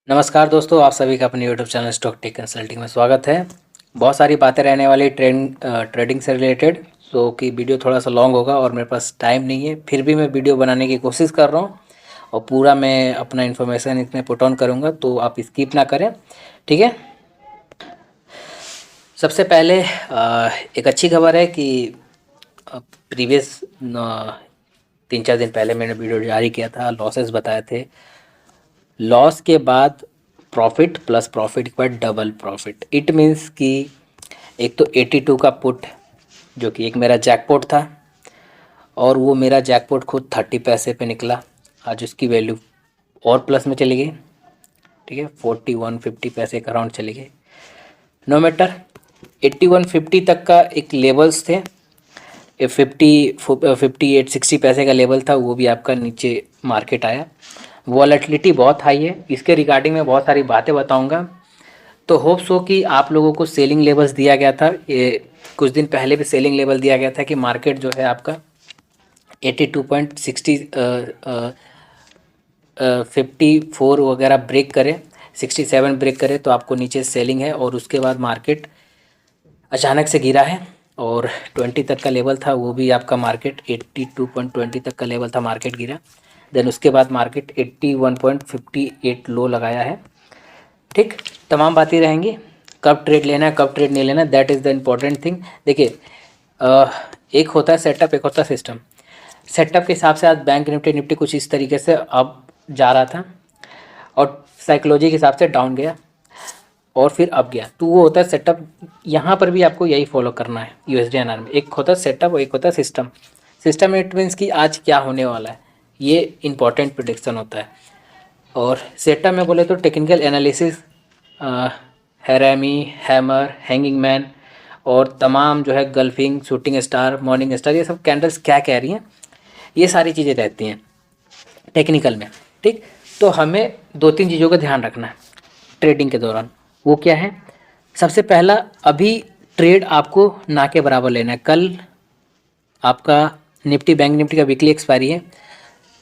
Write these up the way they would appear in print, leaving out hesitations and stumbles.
नमस्कार दोस्तों, आप सभी का अपने YouTube channel Stock Tech Consulting में स्वागत है। बहुत सारी बातें रहने वाली ट्रेडिंग से रिलेटेड। सो कि वीडियो थोड़ा सा लॉन्ग होगा और मेरे पास टाइम नहीं है, फिर भी मैं वीडियो बनाने की कोशिश कर रहा हूँ और पूरा मैं अपना इन्फॉर्मेशन इसमें पुट ऑन करूँगा, तो आप स्किप ना करें, ठीक है। सबसे पहले एक अच्छी खबर है कि प्रीवियस 3-4 दिन पहले मैंने वीडियो जारी किया था, लॉसेस बताए थे। लॉस के बाद प्रॉफिट प्लस प्रॉफिट के बाद डबल प्रॉफिट। इट मीन्स कि एक तो 82 का पुट जो कि एक मेरा जैकपॉट था, और वो मेरा जैकपॉट खुद 30 पैसे पे निकला। आज उसकी वैल्यू और प्लस में चली गई, ठीक है, 41-50 पैसे के अराउंड चली गई। नो मैटर, 81-50 तक का एक लेवल्स थे। 58-60 पैसे का लेवल था, वो भी आपका नीचे मार्केट आया। वॉलेटिलिटी बहुत हाई है, इसके रिगार्डिंग में बहुत सारी बातें बताऊंगा। तो होप्स हो कि आप लोगों को सेलिंग लेवल्स दिया गया था, ये कुछ दिन पहले भी सेलिंग लेवल दिया गया था कि मार्केट जो है आपका 82.60 54 वगैरह ब्रेक करे, 67 ब्रेक करे तो आपको नीचे सेलिंग है। और उसके बाद मार्केट अचानक से गिरा है और 20 तक का लेवल था, वो भी आपका मार्केट 82.20 तक का लेवल था, मार्केट गिरा। देन उसके बाद मार्केट 81.58 लो लगाया है, ठीक। तमाम बातें रहेंगी, कब ट्रेड लेना है कब ट्रेड नहीं लेना, that is the important thing. देखिए, एक होता है सेटअप, एक होता है सिस्टम। सेटअप के हिसाब से आज बैंक निफ्टी कुछ इस तरीके से अब जा रहा था और साइकोलॉजी के हिसाब से डाउन गया और फिर अप गया, तो वो होता है सेटअप। यहाँ पर भी आपको यही फॉलो करना है USD/INR में। एक होता है सेटअप और एक होता है सिस्टम। सिस्टम इट मीन्स कि आज क्या होने वाला है, ये इंपॉर्टेंट प्रिडिक्शन होता है। और सेटअप में बोले तो technical analysis, harami, hammer, hanging man और तमाम जो है गल्फिंग, शूटिंग स्टार, मॉर्निंग स्टार, ये सब कैंडल्स क्या कह रही हैं, ये सारी चीज़ें रहती हैं टेक्निकल में, ठीक। तो हमें 2-3 चीज़ों का ध्यान रखना है ट्रेडिंग के दौरान। वो क्या है? सबसे पहला, अभी ट्रेड आपको ना के बराबर लेना है। कल आपका बैंक निफ्टी का वीकली एक्सपायरी है,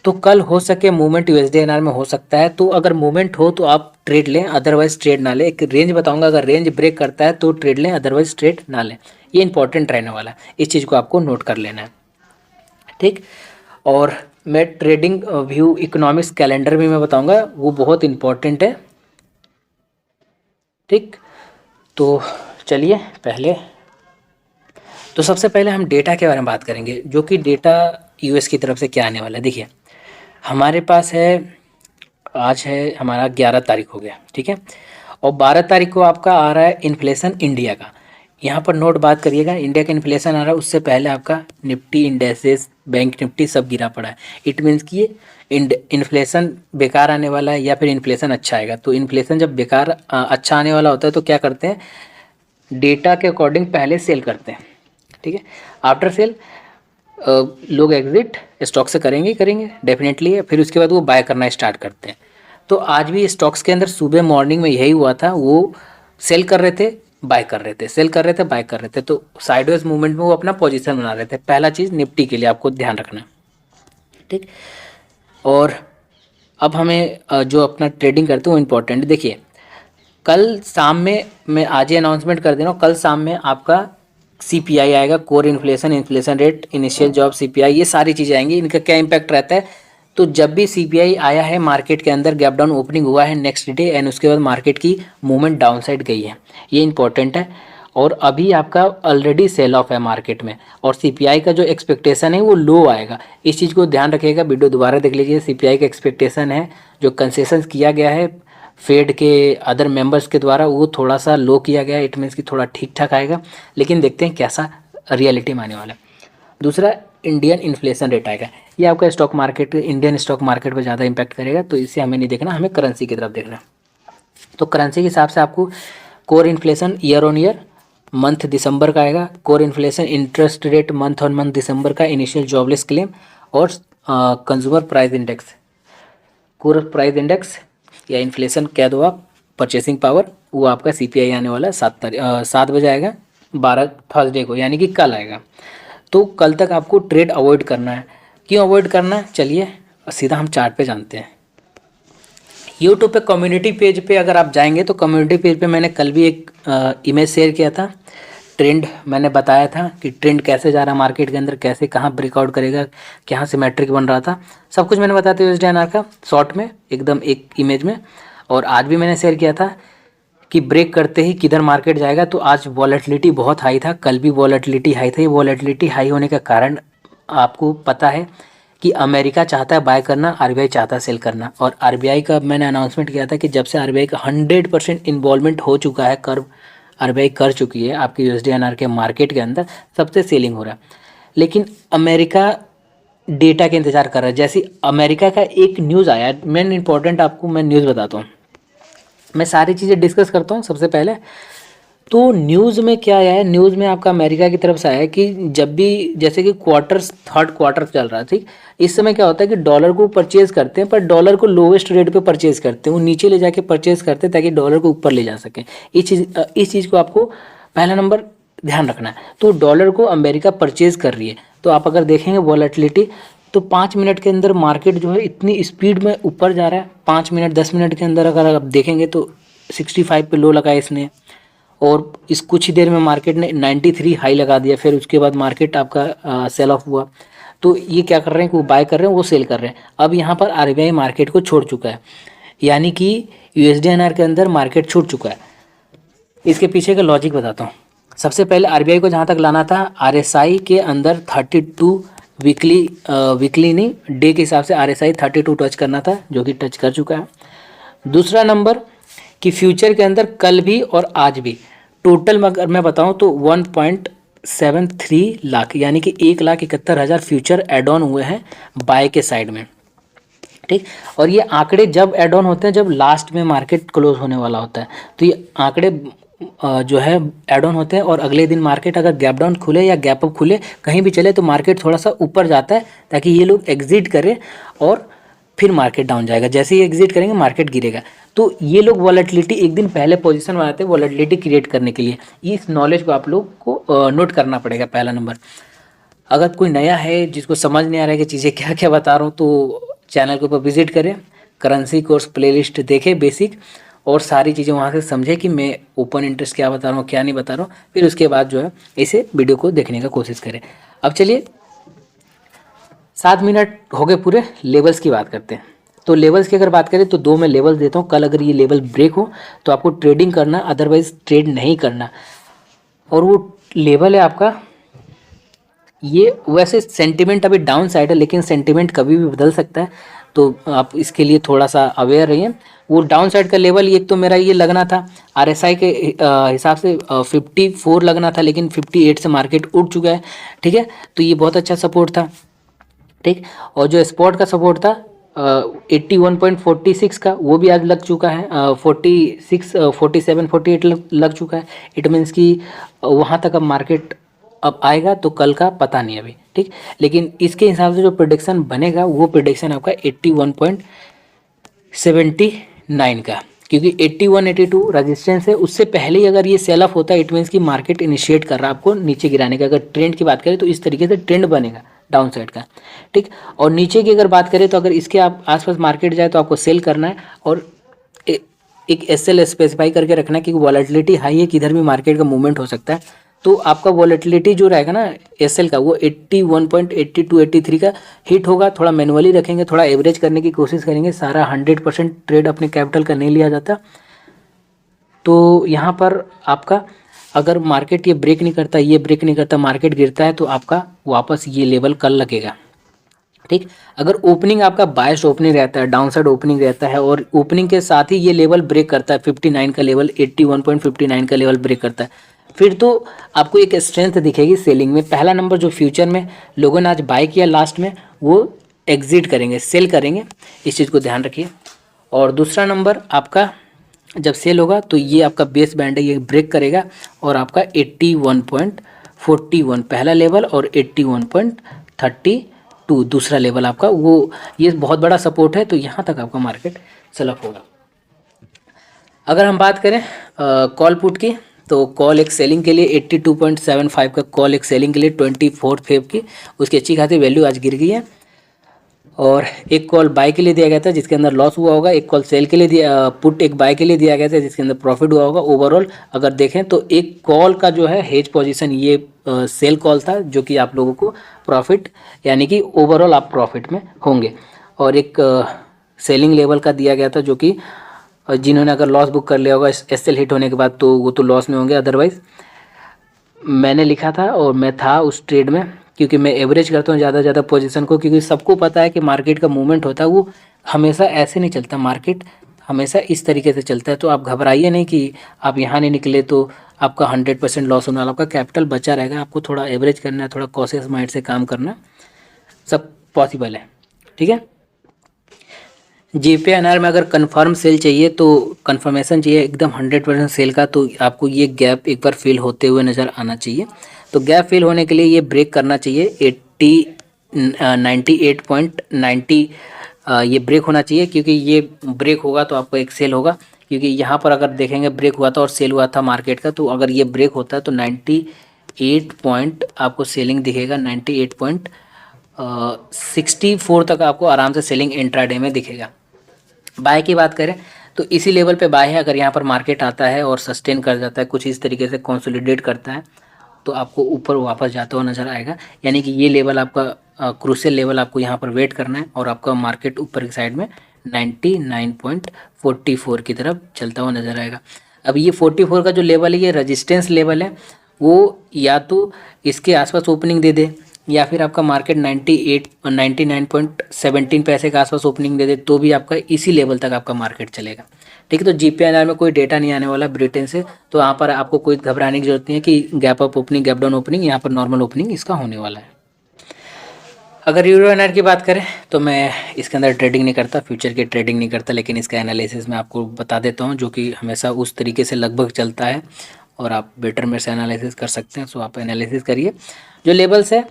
तो कल हो सके मूवमेंट USD/INR में हो सकता है, तो अगर मूवमेंट हो तो आप ट्रेड लें, अदरवाइज ट्रेड ना लें। एक रेंज बताऊंगा, अगर रेंज ब्रेक करता है तो ट्रेड लें, अदरवाइज ट्रेड ना लें। ये इंपॉर्टेंट रहने वाला है, इस चीज़ को आपको नोट कर लेना है, ठीक। और मैं ट्रेडिंग व्यू इकोनॉमिक्स कैलेंडर भी मैं बताऊंगा, वो बहुत इंपॉर्टेंट है, ठीक। तो चलिए पहले, तो सबसे पहले हम डेटा के बारे में बात करेंगे, जो कि डेटा US की तरफ से क्या आने वाला है। देखिए, हमारे पास है, आज है हमारा 11 तारीख हो गया, ठीक है, और 12 तारीख को आपका आ रहा है इन्फ्लेशन इंडिया का। यहाँ पर नोट बात करिएगा, इंडिया का इन्फ्लेशन आ रहा है, उससे पहले आपका निफ्टी इंडेक्सेस, बैंक निफ्टी सब गिरा पड़ा है। इट मीन्स कि इन्फ्लेशन बेकार आने वाला है या फिर इन्फ्लेशन अच्छा आएगा। तो इन्फ्लेशन जब बेकार अच्छा आने वाला होता है तो क्या करते हैं, डेटा के अकॉर्डिंग पहले सेल करते हैं, ठीक है। आफ्टर सेल लोग एग्जिट स्टॉक से करेंगे ही करेंगे डेफिनेटली, फिर उसके बाद वो बाय करना स्टार्ट करते हैं। तो आज भी स्टॉक्स के अंदर सुबह मॉर्निंग में यही हुआ था, वो सेल कर रहे थे, बाय कर रहे थे, सेल कर रहे थे, बाय कर रहे थे, तो साइडवेज मूवमेंट में वो अपना पोजीशन बना रहे थे। पहला चीज़ निफ्टी के लिए आपको ध्यान रखना है, ठीक। और अब हमें जो अपना ट्रेडिंग करते हैं वो इम्पोर्टेंट। देखिए, कल शाम में, मैं आज ही अनाउंसमेंट कर दे रहा हूँ, कल शाम में आपका CPI आएगा, core inflation, inflation rate, initial job CPI, ये सारी चीज़ें आएंगी। इनका क्या इम्पैक्ट रहता है, तो जब भी CPI आया है मार्केट के अंदर गैप डाउन ओपनिंग हुआ है नेक्स्ट डे, एंड उसके बाद मार्केट की मूवमेंट डाउन साइड गई है, ये इंपॉर्टेंट है। और अभी आपका ऑलरेडी सेल ऑफ है मार्केट में, और CPI का जो एक्सपेक्टेशन है वो लो आएगा, इस चीज़ को ध्यान रखिएगा। वीडियो दोबारा देख लीजिए। CPI का एक्सपेक्टेशन है, जो कंसेशन किया गया है फेड के अदर मेंबर्स के द्वारा, वो थोड़ा सा लो किया गया है। इट मीन्स कि थोड़ा ठीक ठाक आएगा, लेकिन देखते हैं कैसा रियलिटी में आने वाला है। दूसरा, इंडियन इन्फ्लेशन रेट आएगा, ये आपका stock market, Indian stock market पर ज़्यादा इंपैक्ट करेगा, तो इसे हमें नहीं देखना, हमें करेंसी की तरफ देखना है। तो करेंसी के हिसाब से आपको core inflation year on year month दिसंबर का आएगा, core inflation interest rate month on month दिसंबर का, इनिशियल जॉबलेस क्लेम, और consumer price index, core price index या इन्फ्लेशन कह दो आप, परचेसिंग पावर, वो आपका CPI आने वाला है 7 बजे आएगा, 12 थर्सडे को, यानी कि कल आएगा। तो कल तक आपको ट्रेड अवॉइड करना है। क्यों अवॉइड करना है, चलिए सीधा हम चार्ट पे जानते हैं। यूट्यूब पे कम्युनिटी पेज पे अगर आप जाएंगे तो कम्युनिटी पेज पे मैंने कल भी एक इमेज शेयर किया था। ट्रेंड मैंने बताया था कि ट्रेंड कैसे जा रहा है मार्केट के अंदर, कैसे कहाँ ब्रेकआउट करेगा, कहाँ से मैट्रिक बन रहा था, सब कुछ मैंने बताया था USD/INR का शॉर्ट में एकदम एक इमेज में। और आज भी मैंने शेयर किया था कि ब्रेक करते ही किधर मार्केट जाएगा। तो आज वॉलेटिलिटी बहुत हाई था, कल भी वॉलेटिलिटी हाई था। ये वॉलेटिलिटी हाई होने का कारण आपको पता है कि अमेरिका चाहता है बाय करना, आरबीआई चाहता है सेल करना। और आरबीआई का मैंने अनाउंसमेंट किया था कि जब से आरबीआई का 100% इन्वॉल्वमेंट हो चुका है, कर्व आरबीआई कर चुकी है आपके USD/INR के मार्केट के अंदर, सबसे सेलिंग हो रहा है। लेकिन अमेरिका डेटा के इंतज़ार कर रहा है। जैसे अमेरिका का एक न्यूज़ आया, मेन इंपॉर्टेंट आपको मैं न्यूज़ बताता हूँ, मैं सारी चीज़ें डिस्कस करता हूँ। सबसे पहले तो न्यूज़ में क्या आया है, न्यूज़ में आपका अमेरिका की तरफ से आया है कि जब भी जैसे कि थर्ड क्वार्टर चल रहा है, ठीक, इस समय क्या होता है कि डॉलर को परचेज करते हैं, पर डॉलर को लोवेस्ट रेट पे परचेज करते हैं, वो नीचे ले जाके परचेज करते हैं ताकि डॉलर को ऊपर ले जा सकें। इस चीज़ को आपको पहला नंबर ध्यान रखना है। तो डॉलर को अमेरिका परचेज कर रही है। तो आप अगर देखेंगे वॉलेटिलिटी, तो 5 मिनट के अंदर मार्केट जो है इतनी स्पीड में ऊपर जा रहा है। 5 मिनट 10 मिनट के अंदर अगर आप देखेंगे तो 65 पे लो लगाया इसने, और इस कुछ ही देर में मार्केट ने 93 हाई लगा दिया। फिर उसके बाद मार्केट आपका सेल ऑफ हुआ। तो ये क्या कर रहे हैं कि वो बाय कर रहे हैं, वो सेल कर रहे हैं। अब यहाँ पर आरबीआई मार्केट को छोड़ चुका है, यानी कि USD/INR के अंदर मार्केट छूट चुका है। इसके पीछे का लॉजिक बताता हूँ। सबसे पहले आरबीआई को जहाँ तक लाना था, RSI के अंदर 32 वीकली नहीं, डे के हिसाब से RSI 32 टच करना था, जो कि टच कर चुका है। दूसरा नंबर कि फ्यूचर के अंदर कल भी और आज भी टोटल अगर मैं बताऊं तो 1.73 लाख, यानी कि 1,71,000 फ्यूचर एड ऑन हुए हैं बाय के साइड में, ठीक। और ये आंकड़े जब एड ऑन होते हैं, जब लास्ट में मार्केट क्लोज होने वाला होता है, तो ये आंकड़े जो है एड ऑन होते हैं। और अगले दिन मार्केट अगर गैप डाउन खुले या गैप अप खुले, कहीं भी चले, तो मार्केट थोड़ा सा ऊपर जाता है ताकि ये लोग एग्जिट करें और फिर मार्केट डाउन जाएगा। जैसे ही एग्जिट करेंगे मार्केट गिरेगा। तो ये लोग वॉलेटिलिटी एक दिन पहले पोजीशन बनाते हैं वॉलेटिलिटी क्रिएट करने के लिए। इस नॉलेज को आप लोग को नोट करना पड़ेगा, पहला नंबर। अगर कोई नया है जिसको समझ नहीं आ रहा है कि चीज़ें क्या क्या बता रहा हूँ, तो चैनल के ऊपर विजिट करें, करेंसी कोर्स प्लेलिस्ट देखें बेसिक, और सारी चीज़ें वहाँ से समझें कि मैं ओपन इंटरेस्ट क्या बता रहा हूँ, क्या नहीं बता रहा हूँ। फिर उसके बाद जो है इसे वीडियो को देखने का कोशिश करें। अब चलिए 7 मिनट हो गए पूरे, लेवल्स की बात करते हैं। तो लेवल्स की अगर बात करें तो 2 मैं लेवल देता हूँ। कल अगर ये लेवल ब्रेक हो तो आपको ट्रेडिंग करना, अदरवाइज ट्रेड नहीं करना। और वो लेवल है आपका, ये वैसे सेंटिमेंट अभी डाउन साइड है, लेकिन सेंटिमेंट कभी भी बदल सकता है, तो आप इसके लिए थोड़ा सा अवेयर रहिए। वो डाउन साइड का लेवल एक तो मेरा ये लगना था RSI के हिसाब से 54 लगना था, लेकिन 58 से मार्केट उठ चुका है, ठीक है। तो ये बहुत अच्छा सपोर्ट था, ठीक। और जो स्पॉट का सपोर्ट था 81.46 का, वो भी आज लग चुका है। 46 47 48 लग चुका है। इट मीन्स कि वहाँ तक अब मार्केट अब आएगा, तो कल का पता नहीं अभी, ठीक। लेकिन इसके हिसाब से जो प्रेडिक्शन बनेगा, वो प्रेडिक्शन आपका 81.79 का, क्योंकि 81 82 रजिस्टेंस है। उससे पहले ही अगर ये सेल ऑफ होता है, इट मीन्स कि मार्केट इनिशिएट कर रहा है आपको नीचे गिराने का। अगर ट्रेंड की बात करें तो इस तरीके से ट्रेंड बनेगा डाउन साइड का, ठीक। और नीचे की अगर बात करें तो अगर इसके आप आसपास मार्केट जाए तो आपको सेल करना है, और एक SL स्पेसिफाई करके रखना है कि वॉलेटिलिटी हाई है, किधर भी मार्केट का मूवमेंट हो सकता है। तो आपका वॉलेटिलिटी जो रहेगा ना SL का, वो 81.82 83 का हिट होगा। थोड़ा मैनुअली रखेंगे, थोड़ा एवरेज करने की कोशिश करेंगे। सारा 100% ट्रेड अपने कैपिटल का नहीं लिया जाता। तो यहाँ पर आपका अगर मार्केट ये ब्रेक नहीं करता, ये ब्रेक नहीं करता, मार्केट गिरता है, तो आपका वापस ये लेवल कल लगेगा, ठीक। अगर ओपनिंग आपका बायस्ड ओपनिंग रहता है, डाउनसाइड ओपनिंग रहता है, और ओपनिंग के साथ ही ये लेवल ब्रेक करता है, 59 का लेवल, 81.59 का लेवल ब्रेक करता है, फिर तो आपको एक स्ट्रेंथ दिखेगी सेलिंग में। पहला नंबर जो फ्यूचर में लोगों ने आज बाय किया लास्ट में, वो एग्जिट करेंगे, सेल करेंगे, इस चीज़ को ध्यान रखिए। और दूसरा नंबर आपका जब सेल होगा तो ये आपका बेस बैंड है, ये ब्रेक करेगा, और आपका 81.41 पहला लेवल, और 81.32 दूसरा लेवल आपका, वो ये बहुत बड़ा सपोर्ट है। तो यहाँ तक आपका मार्केट सेल ऑफ होगा। अगर हम बात करें कॉल पुट की, तो कॉल एक सेलिंग के लिए 82.75 का कॉल एक सेलिंग के लिए 24 फेब की, उसकी अच्छी खासी वैल्यू आज गिर गई है। और एक कॉल बाय के लिए दिया गया था जिसके अंदर लॉस हुआ होगा, एक कॉल सेल के लिए दिया, पुट एक बाय के लिए दिया गया था जिसके अंदर प्रॉफिट हुआ होगा। ओवरऑल अगर देखें तो एक कॉल का जो है हेज पोजीशन ये सेल कॉल था जो कि आप लोगों को प्रॉफिट यानी कि ओवरऑल आप प्रॉफिट में होंगे। और एक सेलिंग लेवल का दिया गया था जो कि जिन्होंने अगर लॉस बुक कर लिया होगा एसएल हिट होने के बाद तो वो तो लॉस में होंगे। अदरवाइज मैंने लिखा था और मैं था उस ट्रेड में, क्योंकि मैं एवरेज करता हूँ ज़्यादा पोजीशन को, क्योंकि सबको पता है कि मार्केट का मूवमेंट होता है वो हमेशा ऐसे नहीं चलता, मार्केट हमेशा इस तरीके से चलता है। तो आप घबराइए नहीं कि आप यहाँ नहीं निकले तो आपका 100% लॉस होने वाला, आपका कैपिटल बचा रहेगा। आपको थोड़ा एवरेज करना है, थोड़ा कॉशियस माइंड से काम करना, सब पॉसिबल है। ठीक है। जेपीएनआर में अगर कंफर्म सेल चाहिए तो कंफर्मेशन चाहिए एकदम 100% सेल का, तो आपको ये गैप एक बार फिल होते हुए नज़र आना चाहिए। तो गैप फिल होने के लिए ये ब्रेक करना चाहिए 98.90 ये ब्रेक होना चाहिए, क्योंकि ये ब्रेक होगा तो आपको एक सेल होगा। क्योंकि यहाँ पर अगर देखेंगे ब्रेक हुआ था और सेल हुआ था मार्केट का, तो अगर ये ब्रेक होता है तो 98 पॉइंट आपको सेलिंग दिखेगा, 98.64 तक आपको आराम से सेलिंग इंट्राडे में दिखेगा। बाय की बात करें तो इसी लेवल पे बाय है। अगर यहाँ पर मार्केट आता है और सस्टेन कर जाता है, कुछ इस तरीके से कंसोलिडेट करता है, तो आपको ऊपर वापस जाता हुआ नज़र आएगा। यानी कि ये लेवल आपका क्रूशियल लेवल आपको यहाँ पर वेट करना है और आपका मार्केट ऊपर की साइड में 99.44 की तरफ चलता हुआ नज़र आएगा। अब ये 44 का जो लेवल है ये रजिस्टेंस लेवल है, वो या तो इसके आसपास ओपनिंग दे दे या फिर आपका मार्केट 99.17 पैसे के आसपास ओपनिंग दे दे, तो भी आपका इसी लेवल तक आपका मार्केट चलेगा। ठीक है। तो जीपीएनआर में कोई डेटा नहीं आने वाला ब्रिटेन से, तो यहाँ पर आपको कोई घबराने की जरूरत नहीं है कि gap up opening gap down opening, यहाँ पर नॉर्मल ओपनिंग इसका होने वाला है। अगर यूरो एनआर की बात करें तो मैं इसके अंदर ट्रेडिंग नहीं करता, फ्यूचर की ट्रेडिंग नहीं करता, लेकिन इसका एनालिसिस मैं आपको बता देता हूँ जो कि हमेशा उस तरीके से लगभग चलता है और आप बेटर मेरे से एनालिसिस कर सकते हैं। सो आप एनालिसिस करिए। जो लेवल्स है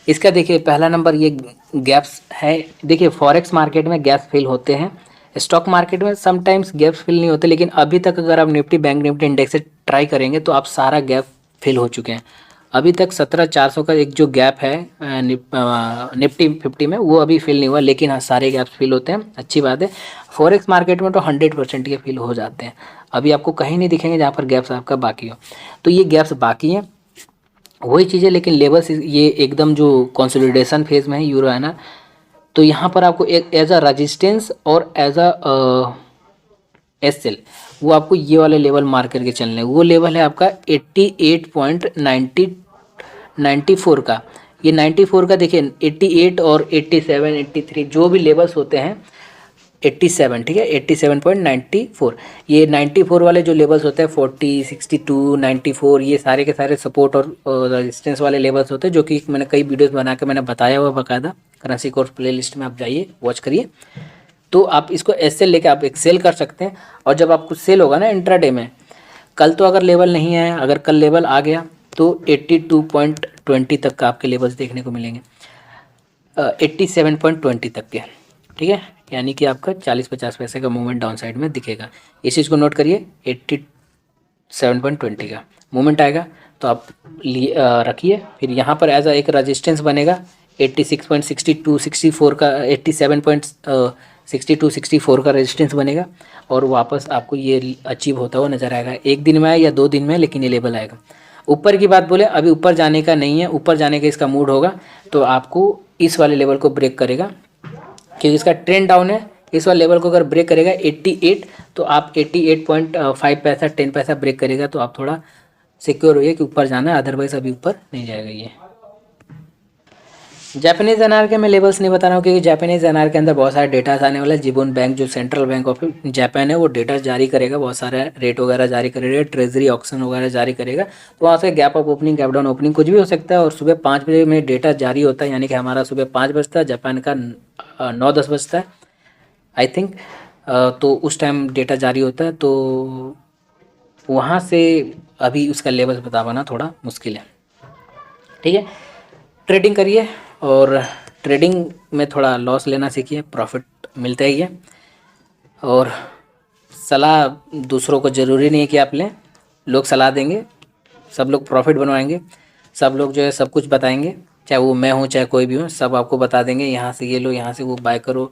इसका देखिए, पहला नंबर ये गैप्स है। देखिए फॉरेक्स मार्केट में गैप्स फिल होते हैं, स्टॉक मार्केट में समटाइम्स गैप्स फिल नहीं होते, लेकिन अभी तक अगर आप निफ्टी बैंक निफ्टी इंडेक्स से ट्राई करेंगे तो आप सारा गैप फिल हो चुके हैं। अभी तक 17,400 का एक जो गैप है निफ्टी 50 में वो अभी फिल नहीं हुआ, लेकिन हाँ सारे गैप्स फिल होते हैं, अच्छी बात है। फॉरेक्स मार्केट में तो 100% के फिल हो जाते हैं। अभी आपको कहीं नहीं दिखेंगे जहाँ पर गैप्स आपका बाकी हो, तो ये गैप्स बाकी हैं वही चीज़ है। लेकिन लेवल्स ये एकदम जो कंसोलिडेशन फेज में है यूरो है ना, तो यहाँ पर आपको एक एज अ रेजिस्टेंस और एज अ एसएल वो आपको ये वाले लेवल मार्क करके चलने, वो लेवल है आपका 88.94 का। ये 94 का देखिए 88 और 87 83 जो भी लेवल्स होते हैं 87, ठीक है 87.94, ये 94 वाले जो लेवल्स होते हैं 40 62 94 ये सारे के सारे सपोर्ट और रेजिस्टेंस वाले लेवल्स होते हैं, जो कि मैंने कई वीडियोस बना के मैंने बताया हुआ बाकायदा। करेंसी कोर्स प्लेलिस्ट में आप जाइए वॉच करिए। तो आप इसको एसएल लेके आप एक सेल कर सकते हैं, और जब आपको सेल होगा ना इंट्राडे में, कल तो अगर लेवल नहीं आया, अगर कल लेवल आ गया तो 82.20 तक का आपके लेवल्स देखने को मिलेंगे, 87.20 तक के। ठीक है, यानी कि आपका 40-50 पैसे का मूवमेंट डाउन साइड में दिखेगा। इस चीज़ को नोट करिए, 87.20 का मूवमेंट आएगा तो आप रखिए। फिर यहाँ पर एज अ एक रेजिस्टेंस बनेगा 86.62 64 का 87.62 64 का रेजिस्टेंस बनेगा, और वापस आपको ये अचीव होता हुआ नज़र आएगा। एक दिन में या 2 दिन में, लेकिन ये लेवल आएगा। ऊपर की बात बोले, अभी ऊपर जाने का नहीं है, ऊपर जाने का इसका मूड होगा तो आपको इस वाले लेवल को ब्रेक करेगा, क्योंकि इसका ट्रेंड डाउन है। इस वाले लेवल को अगर ब्रेक करेगा 88, तो आप 88.5 पैसा 10 पैसा ब्रेक करेगा तो आप थोड़ा सिक्योर होइए कि ऊपर जाना है, अदरवाइज अभी ऊपर नहीं जाएगा। ये जापानीज एनआर के मैं लेवल्स नहीं बता रहा हूँ, क्योंकि जापानीज एनआर के अंदर बहुत सारे डेटा आने वाला है। जिबोन बैंक जो सेंट्रल बैंक ऑफ जापान है वो डेटा जारी करेगा, बहुत सारे रेट वगैरह जारी करेगा, ट्रेजरी ऑक्शन वगैरह जारी करेगा। तो वहाँ से gap up opening gap down opening कुछ भी हो सकता है। और सुबह 5 बजे में डेटा जारी होता है, यानी कि हमारा सुबह 5 बजता है, जापान का 9-10 बजता है आई थिंक। तो उस टाइम डेटा जारी होता है, तो वहाँ से अभी उसका लेवल बता पाना थोड़ा मुश्किल है। ठीक है, ट्रेडिंग करिए और ट्रेडिंग में थोड़ा लॉस लेना सीखिए, प्रॉफिट मिलता ही है। और सलाह दूसरों को ज़रूरी नहीं है कि आप लें, लोग सलाह देंगे, सब लोग प्रॉफिट बनवाएंगे, सब लोग जो है सब कुछ बताएंगे, चाहे वो मैं हूँ चाहे कोई भी हो, सब आपको बता देंगे, यहाँ से ये लो, यहाँ से वो बाय करो,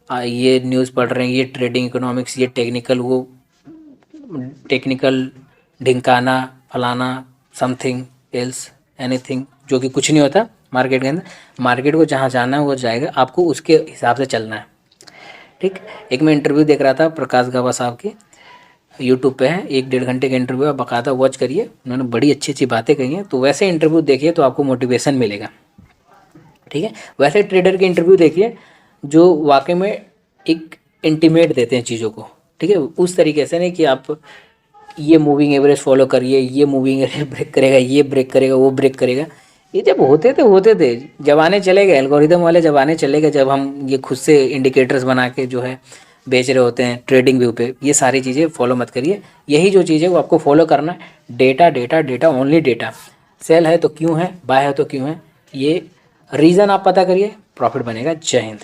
ये न्यूज़ पढ़ रहे हैं, ये ट्रेडिंग इकोनॉमिक्स, ये टेक्निकल, वो टेक्निकल ढिंकाना फलाना समथिंग एल्स एनीथिंग, जो कि कुछ नहीं होता मार्केट के अंदर। मार्केट को जहाँ जाना है वो जाएगा, आपको उसके हिसाब से चलना है, ठीक। एक मैं इंटरव्यू देख रहा था प्रकाश गवा साहब की, यूट्यूब पे है, 1-1.5 घंटे का इंटरव्यू है, बाकायदा वॉच करिए, उन्होंने बड़ी अच्छी अच्छी बातें कही हैं। तो वैसे इंटरव्यू देखिए तो आपको मोटिवेशन मिलेगा, ठीक है। वैसे ट्रेडर के इंटरव्यू देखिए जो वाकई में एक इंटीमेट देते हैं चीज़ों को, ठीक है। उस तरीके से नहीं कि आप ये मूविंग एवरेज फॉलो करिए, ये मूविंग एवरेज ब्रेक करेगा, ये ब्रेक करेगा, वो ब्रेक करेगा। ये जब होते थे जमाने चले गए, एल्गोरिदम वाले जमाने चले गए, जब हम ये खुद से इंडिकेटर्स बना के जो है बेच रहे होते हैं ट्रेडिंग व्यू पे। ये सारी चीज़ें फॉलो मत करिए, यही जो चीज़ है वो आपको फॉलो करना है। Data data data, only data. Sale है तो क्यों है, बाय है तो क्यों है, ये रीज़न आप पता करिए, प्रॉफिट बनेगा। जय हिंद।